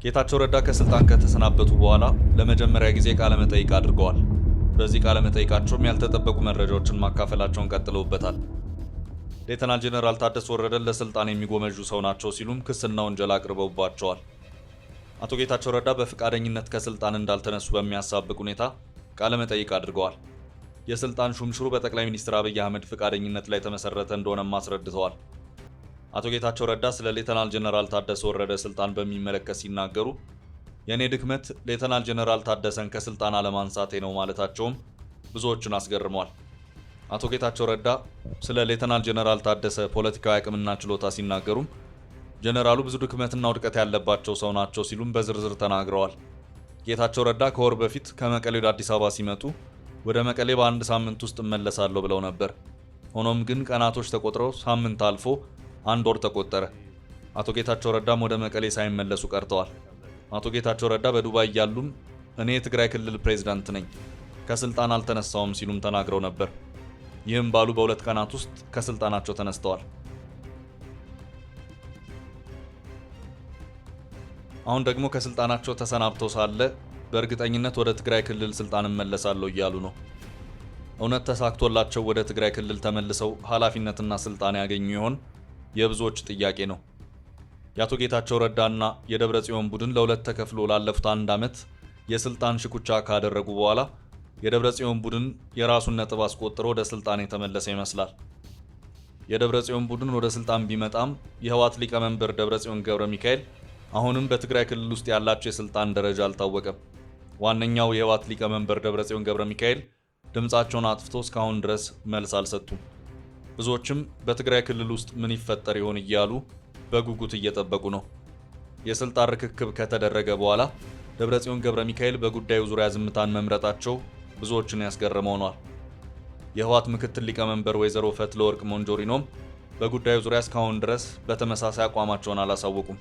ጌታቸው ረዳ ከስልጣን ከተሰናበቱ በኋላ ለመጀመሪያ ጊዜ ቃለ መጠይቅ አድርገዋል። በዚህ ቃለ መጠይቃቸውም ያልተጠበቁ መረጃዎችን ማካፈላቸውን ቀጥለውበታል። ሌተናል ጄኔራል ታደሰ ወረደን ለስልጣን የሚጎመዡ ሰው ናቸው ሲሉም ክስና ወንጀል አቅርበውባቸዋል። አቶ ጌታቸው ረዳ በፍቃደኝነት ከስልጣን እንዳልተነሱ በሚያሳብቅ ሁኔታ ቃለ መጠይቅ አድርገዋል። የስልጣን ሹምሽሩ በጠቅላይ ሚኒስትር አብይ አህመድ ፍቃደኝነት ላይ ተመሰረተ እንደሆነም አስረድተዋል። አቶ ጌታቸው ረዳ ስለ ሌተናል ጄኔራል ታደሰ ወረደ ስልጣን በሚመለከት ሲናገሩ የኔ ድክመት ሌተናል ጄኔራል ታደሰን ከስልጣን አለማንሳቴ ነው ማለታቸውም ብዙዎችን አስገርመዋል። አቶ ጌታቸው ረዳ ስለ ሌተናል ጄኔራል ታደሰ ፖለቲካዊ አቅምና ችሎታ ሲናገሩም ጄኔራሉ ብዙ ድክመትና ውድቀት ያለባቸው ሰው ናቸው ሲሉም በዝርዝር ተናግረዋል። ጌታቸው ረዳ ከወር በፊት ከመቀሌ ወደ አዲስ አበባ ሲመጡ ወደ መቀሌ በአንድ ሳምንት ውስጥ እመለሳለሁ ብለው ነበር። ሆኖም ግን ቀናቶች ተቆጥረው ሳምንት አልፎ አንድ ወር ተቆጠረ። አቶ ጌታቸው ረዳም ወደ መቀሌ ሳይመለሱ ቀርተዋል። አቶ ጌታቸው ረዳ በዱባይ ያሉም እኔ የትግራይ ክልል ፕሬዝዳንት ነኝ፣ ከስልጣን አልተነሳውም ሲሉም ተናግረው ነበር። ይህም ባሉ በሁለት ቀናት ውስጥ ከስልጣናቸው ተነስተዋል። አሁን ደግሞ ከስልጣናቸው ተሰናብተው ሳለ በእርግጠኝነት ወደ ትግራይ ክልል ስልጣን እመለሳለሁ እያሉ ነው። እውነት ተሳክቶላቸው ወደ ትግራይ ክልል ተመልሰው ኃላፊነትና ስልጣን ያገኙ ይሆን? የብዙዎች ጥያቄ ነው። የአቶ ጌታቸው ረዳና የደብረ ጽዮን ቡድን ለሁለት ተከፍሎ ላለፉት አንድ ዓመት የስልጣን ሽኩቻ ካደረጉ በኋላ የደብረ ጽዮን ቡድን የራሱን ነጥብ አስቆጥሮ ወደ ስልጣን የተመለሰ ይመስላል። የደብረ ጽዮን ቡድን ወደ ስልጣን ቢመጣም የህወሓት ሊቀመንበር ደብረ ጽዮን ገብረ ሚካኤል አሁንም በትግራይ ክልል ውስጥ ያላቸው የስልጣን ደረጃ አልታወቀም። ዋነኛው የህወሓት ሊቀመንበር ደብረ ጽዮን ገብረ ሚካኤል ድምጻቸውን አጥፍቶ እስካሁን ድረስ መልስ አልሰጡም። ብዙዎችም በትግራይ ክልል ውስጥ ምን ይፈጠር ይሆን እያሉ በጉጉት እየጠበቁ ነው። የስልጣን ርክክብ ከተደረገ በኋላ ደብረ ጽዮን ገብረ ሚካኤል በጉዳዩ ዙሪያ ዝምታን መምረጣቸው ብዙዎችን ያስገረመ ሆኗል። የህወሓት ምክትል ሊቀመንበር ወይዘሮ ፈትለወርቅ ሞንጆሪኖም በጉዳዩ ዙሪያ እስካሁን ድረስ በተመሳሳይ አቋማቸውን አላሳወቁም።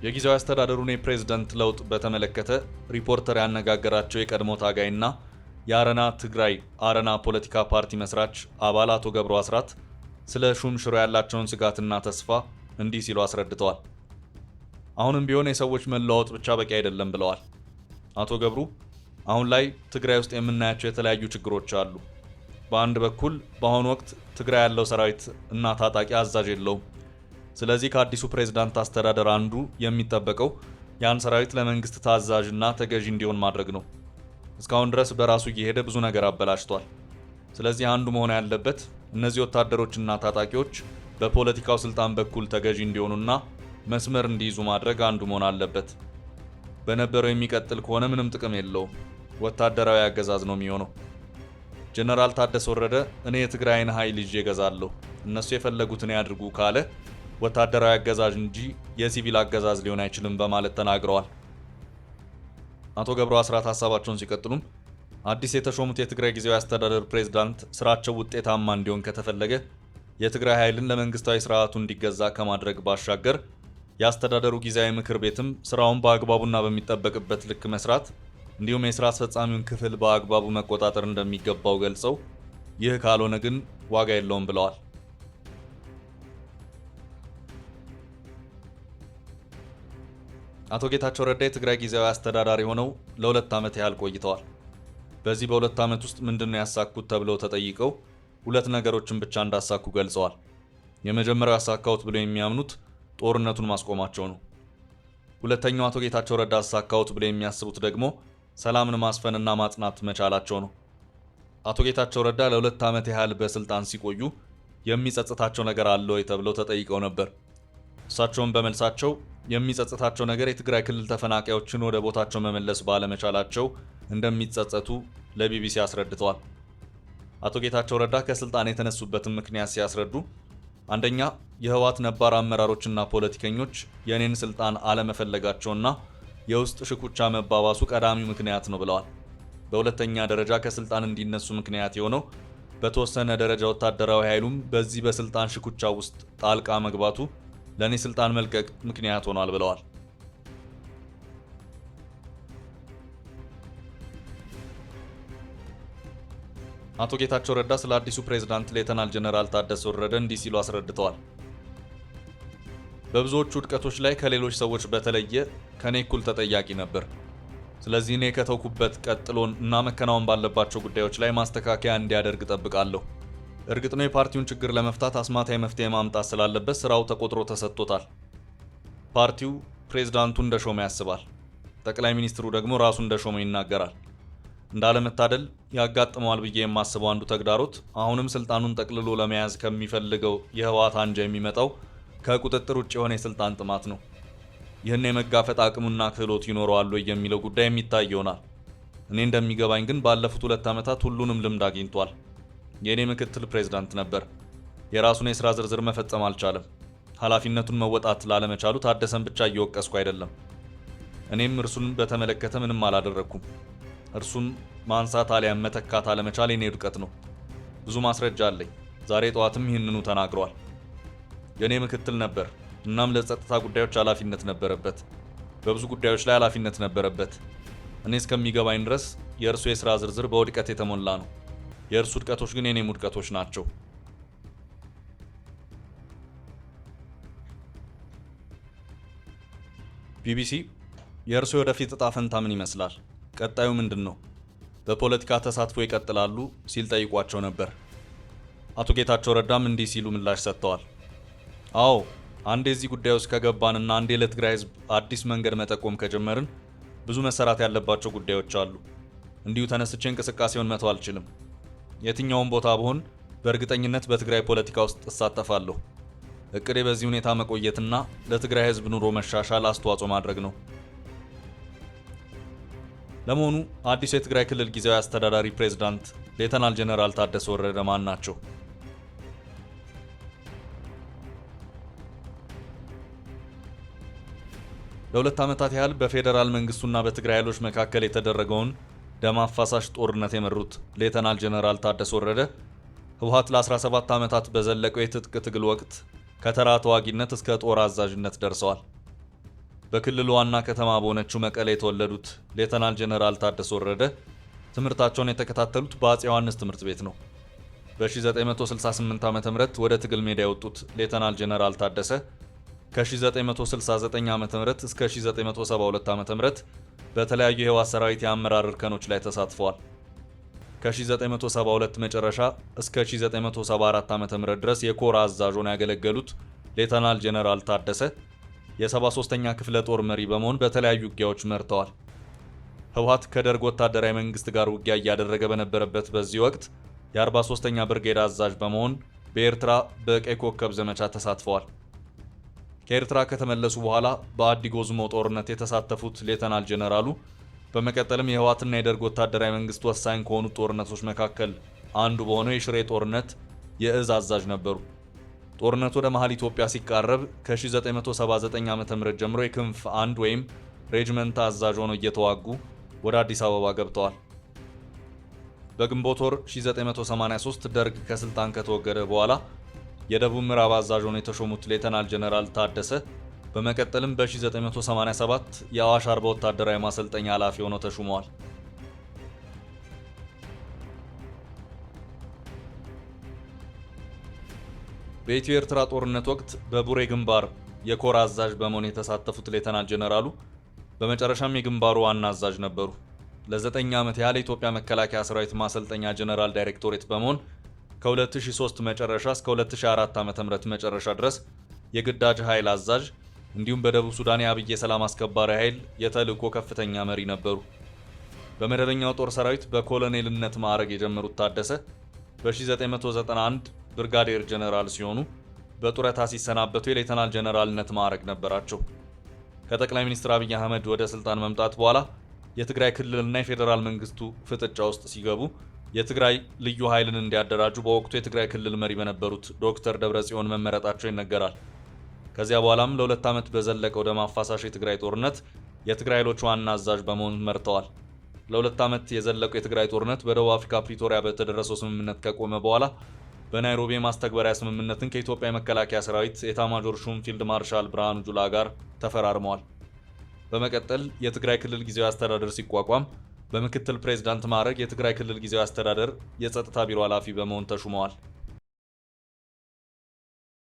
የጊዜያዊ አስተዳደሩን የፕሬዝዳንት ለውጥ በተመለከተ ሪፖርተር ያነጋገራቸው የቀድሞ ታጋይና የአረና ትግራይ አረና ፖለቲካ ፓርቲ መስራች አባል አቶ ገብሩ አስራት ስለ ሹም ሽሮ ያላቸውን ስጋትና ተስፋ እንዲህ ሲሉ አስረድተዋል። አሁንም ቢሆን የሰዎች መለዋወጥ ብቻ በቂ አይደለም ብለዋል። አቶ ገብሩ አሁን ላይ ትግራይ ውስጥ የምናያቸው የተለያዩ ችግሮች አሉ። በአንድ በኩል በአሁኑ ወቅት ትግራይ ያለው ሰራዊት እና ታጣቂ አዛዥ የለውም። ስለዚህ ከአዲሱ ፕሬዝዳንት አስተዳደር አንዱ የሚጠበቀው ያን ሰራዊት ለመንግስት ታዛዥና ተገዢ እንዲሆን ማድረግ ነው። እስካሁን ድረስ በራሱ እየሄደ ብዙ ነገር አበላሽቷል። ስለዚህ አንዱ መሆን ያለበት እነዚህ ወታደሮችና ታጣቂዎች በፖለቲካው ስልጣን በኩል ተገዢ እንዲሆኑና መስመር እንዲይዙ ማድረግ አንዱ መሆን አለበት። በነበረው የሚቀጥል ከሆነ ምንም ጥቅም የለውም፣ ወታደራዊ አገዛዝ ነው የሚሆነው። ጄኔራል ታደሰ ወረደ እኔ የትግራይን ኃይል ይዤ እገዛለሁ፣ እነሱ የፈለጉትን ያድርጉ ካለ ወታደራዊ አገዛዝ እንጂ የሲቪል አገዛዝ ሊሆን አይችልም በማለት ተናግረዋል። አቶ ገብሩ አስራት ሀሳባቸውን ሲቀጥሉም አዲስ የተሾሙት የትግራይ ጊዜያዊ አስተዳደር ፕሬዝዳንት ስራቸው ውጤታማ እንዲሆን ከተፈለገ የትግራይ ኃይልን ለመንግስታዊ ስርዓቱ እንዲገዛ ከማድረግ ባሻገር የአስተዳደሩ ጊዜያዊ ምክር ቤትም ስራውን በአግባቡና በሚጠበቅበት ልክ መስራት እንዲሁም የስራ አስፈጻሚውን ክፍል በአግባቡ መቆጣጠር እንደሚገባው ገልጸው ይህ ካልሆነ ግን ዋጋ የለውም ብለዋል። አቶ ጌታቸው ረዳ የትግራይ ጊዜያዊ አስተዳዳሪ ሆነው ለሁለት ዓመት ያህል ቆይተዋል። በዚህ በሁለት ዓመት ውስጥ ምንድነው ያሳኩት ተብለው ተጠይቀው ሁለት ነገሮችን ብቻ እንዳሳኩ ገልጸዋል። የመጀመሪያው ያሳካውት ብለው የሚያምኑት ጦርነቱን ማስቆማቸው ነው። ሁለተኛው አቶ ጌታቸው ረዳ ያሳካውት ብለው የሚያስቡት ደግሞ ሰላምን ማስፈንና ማጽናት መቻላቸው ነው። አቶ ጌታቸው ረዳ ለሁለት ዓመት ያህል በስልጣን ሲቆዩ የሚጸጽታቸው ነገር አለ ወይ ተብለው ተጠይቀው ነበር። እሳቸውም በመልሳቸው የሚጸጽታቸው ነገር የትግራይ ክልል ተፈናቃዮችን ወደ ቦታቸው መመለስ ባለመቻላቸው እንደሚጸጸቱ ለቢቢሲ አስረድተዋል። አቶ ጌታቸው ረዳ ከስልጣን የተነሱበትን ምክንያት ሲያስረዱ አንደኛ የህወሓት ነባር አመራሮችና ፖለቲከኞች የኔን ስልጣን አለመፈለጋቸውና የውስጥ ሽኩቻ መባባሱ ቀዳሚው ምክንያት ነው ብለዋል። በሁለተኛ ደረጃ ከስልጣን እንዲነሱ ምክንያት የሆነው በተወሰነ ደረጃ ወታደራዊ ኃይሉም በዚህ በስልጣን ሽኩቻ ውስጥ ጣልቃ መግባቱ ለኔ ስልጣን መልቀቅ ምክንያት ሆኗል ብለዋል። አቶ ጌታቸው ረዳ ስለ አዲሱ ፕሬዝዳንት ሌተናል ጄኔራል ታደሰ ወረደ እንዲህ ሲሉ አስረድተዋል። በብዙዎቹ ውድቀቶች ላይ ከሌሎች ሰዎች በተለየ ከኔ እኩል ተጠያቂ ነበር። ስለዚህ እኔ ከተውኩበት ቀጥሎን እና መከናወን ባለባቸው ጉዳዮች ላይ ማስተካከያ እንዲያደርግ እጠብቃለሁ። እርግጥ ነው የፓርቲውን ችግር ለመፍታት አስማታዊ መፍትሄ ማምጣት ስላለበት ስራው ተቆጥሮ ተሰጥቶታል። ፓርቲው ፕሬዝዳንቱ እንደሾመ ያስባል፣ ጠቅላይ ሚኒስትሩ ደግሞ ራሱ እንደሾመ ይናገራል። እንዳለመታደል ያጋጥመዋል ብዬ የማስበው አንዱ ተግዳሮት አሁንም ስልጣኑን ጠቅልሎ ለመያዝ ከሚፈልገው የህወሓት አንጃ የሚመጣው ከቁጥጥር ውጭ የሆነ የስልጣን ጥማት ነው። ይህን የመጋፈጥ አቅሙና ክህሎት ይኖረዋል ወይ የሚለው ጉዳይ የሚታይ ይሆናል። እኔ እንደሚገባኝ ግን ባለፉት 2 ዓመታት ሁሉንም ልምድ አግኝቷል። የእኔ ምክትል ፕሬዝዳንት ነበር። የራሱን የሥራ ዝርዝር መፈጸም አልቻለም። ኃላፊነቱን መወጣት ላለመቻሉ ታደሰን ብቻ እየወቀስኩ አይደለም። እኔም እርሱን በተመለከተ ምንም አላደረግኩም። እርሱን ማንሳት አሊያም መተካት አለመቻል የኔ ውድቀት ነው። ብዙ ማስረጃ አለኝ። ዛሬ ጠዋትም ይህንኑ ተናግሯል። የኔ ምክትል ነበር፣ እናም ለጸጥታ ጉዳዮች ኃላፊነት ነበረበት። በብዙ ጉዳዮች ላይ ኃላፊነት ነበረበት። እኔ እስከሚገባኝ ድረስ የእርሱ የሥራ ዝርዝር በውድቀት የተሞላ ነው። የእርሱ ውድቀቶች ግን የኔም ውድቀቶች ናቸው። ቢቢሲ የእርሱ የወደፊት ዕጣ ፈንታ ምን ይመስላል? ቀጣዩ ምንድን ነው? በፖለቲካ ተሳትፎ ይቀጥላሉ ሲል ጠይቋቸው ነበር። አቶ ጌታቸው ረዳም እንዲህ ሲሉ ምላሽ ሰጥተዋል። አዎ፣ አንዴ እዚህ ጉዳይ ውስጥ ከገባንና አንዴ ለትግራይ ሕዝብ አዲስ መንገድ መጠቆም ከጀመርን ብዙ መሰራት ያለባቸው ጉዳዮች አሉ። እንዲሁ ተነስቼ እንቅስቃሴውን መተው አልችልም። የትኛውም ቦታ ብሆን በእርግጠኝነት በትግራይ ፖለቲካ ውስጥ እሳተፋለሁ። እቅዴ በዚህ ሁኔታ መቆየትና ለትግራይ ሕዝብ ኑሮ መሻሻል አስተዋጽኦ ማድረግ ነው። ለመሆኑ አዲሱ የትግራይ ክልል ጊዜያዊ አስተዳዳሪ ፕሬዝዳንት ሌተናል ጄኔራል ታደሰ ወረደ ማን ናቸው? ለ2 ዓመታት ያህል በፌዴራል መንግስቱና በትግራይ ኃይሎች መካከል የተደረገውን ደም አፋሳሽ ጦርነት የመሩት ሌተናል ጄኔራል ታደሰ ወረደ ህወሓት ለ17 ዓመታት በዘለቀው የትጥቅ ትግል ወቅት ከተራ ተዋጊነት እስከ ጦር አዛዥነት ደርሰዋል። በክልሉ ዋና ከተማ በሆነችው መቀሌ የተወለዱት ሌተናል ጄኔራል ታደሰ ወረደ ትምህርታቸውን የተከታተሉት በአፄ ዮሐንስ ትምህርት ቤት ነው። በ1968 ዓ.ም ወደ ትግል ሜዳ የወጡት ሌተናል ጄኔራል ታደሰ ከ1969 ዓ.ም እስከ 1972 ዓ.ም በተለያዩ የህወሓት ሰራዊት የአመራር እርከኖች ላይ ተሳትፈዋል። ከ1972 መጨረሻ እስከ 1974 ዓ.ም ድረስ የኮር አዛዥ ሆነው ያገለገሉት ሌተናል ጄኔራል ታደሰ የ73ኛ ክፍለ ጦር መሪ በመሆን በተለያዩ ውጊያዎች መርተዋል። ህወሓት ከደርግ ወታደራዊ መንግስት ጋር ውጊያ እያደረገ በነበረበት በዚህ ወቅት የ43ኛ ብርጌድ አዛዥ በመሆን በኤርትራ በቀይ ኮከብ ዘመቻ ተሳትፈዋል። ከኤርትራ ከተመለሱ በኋላ በአዲጎዝሞ ጦርነት የተሳተፉት ሌተናል ጄኔራሉ በመቀጠልም የህወሓትና የደርግ ወታደራዊ መንግስት ወሳኝ ከሆኑ ጦርነቶች መካከል አንዱ በሆነው የሽሬ ጦርነት የእዝ አዛዥ ነበሩ። ጦርነቱ ወደ መሃል ኢትዮጵያ ሲቃረብ ከ1979 ዓ.ም ጀምሮ የክንፍ አንድ ወይም ሬጅመንት አዛዥ ሆነው እየተዋጉ ወደ አዲስ አበባ ገብተዋል። በግንቦት ወር 1983 ደርግ ከስልጣን ከተወገደ በኋላ የደቡብ ምዕራብ አዛዥ ሆነው የተሾሙት ሌተናል ጄኔራል ታደሰ በመቀጠልም በ1987 የአዋሽ አርባ ወታደራዊ ማሰልጠኛ ኃላፊ ሆነው ተሹመዋል። በኢትዮ ኤርትራ ጦርነት ወቅት በቡሬ ግንባር የኮር አዛዥ በመሆን የተሳተፉት ሌተናል ጄኔራሉ በመጨረሻም የግንባሩ ዋና አዛዥ ነበሩ። ለ9 ዓመት ያህል የኢትዮጵያ መከላከያ ሰራዊት ማሰልጠኛ ጄኔራል ዳይሬክቶሬት በመሆን ከ2003 መጨረሻ እስከ 2004 ዓ.ም መጨረሻ ድረስ የግዳጅ ኃይል አዛዥ እንዲሁም በደቡብ ሱዳን የአብይ የሰላም አስከባሪ ኃይል የተልእኮ ከፍተኛ መሪ ነበሩ። በመደበኛው ጦር ሰራዊት በኮሎኔልነት ማዕረግ የጀመሩት ታደሰ በ1991 ብርጋዴር ጄኔራል ሲሆኑ በጡረታ ሲሰናበቱ የሌተናል ጄኔራልነት ማዕረግ ነበራቸው። ከጠቅላይ ሚኒስትር አብይ አህመድ ወደ ስልጣን መምጣት በኋላ የትግራይ ክልልና የፌዴራል መንግስቱ ፍጥጫ ውስጥ ሲገቡ የትግራይ ልዩ ኃይልን እንዲያደራጁ በወቅቱ የትግራይ ክልል መሪ በነበሩት ዶክተር ደብረጽዮን መመረጣቸው ይነገራል። ከዚያ በኋላም ለ2 ዓመት በዘለቀው ደም አፋሳሽ የትግራይ ጦርነት የትግራይ ኃይሎች ዋና አዛዥ በመሆን መርተዋል። ለ2 ዓመት የዘለቀው የትግራይ ጦርነት በደቡብ አፍሪካ ፕሪቶሪያ በተደረሰው ስምምነት ከቆመ በኋላ በናይሮቢ ማስተግበሪያ ስምምነትን ከኢትዮጵያ የመከላከያ ሰራዊት ኤታማዦር ሹም ፊልድ ማርሻል ብርሃኑ ጁላ ጋር ተፈራርመዋል። በመቀጠል የትግራይ ክልል ጊዜያዊ አስተዳደር ሲቋቋም በምክትል ፕሬዝዳንት ማዕረግ የትግራይ ክልል ጊዜያዊ አስተዳደር የጸጥታ ቢሮ ኃላፊ በመሆን ተሹመዋል።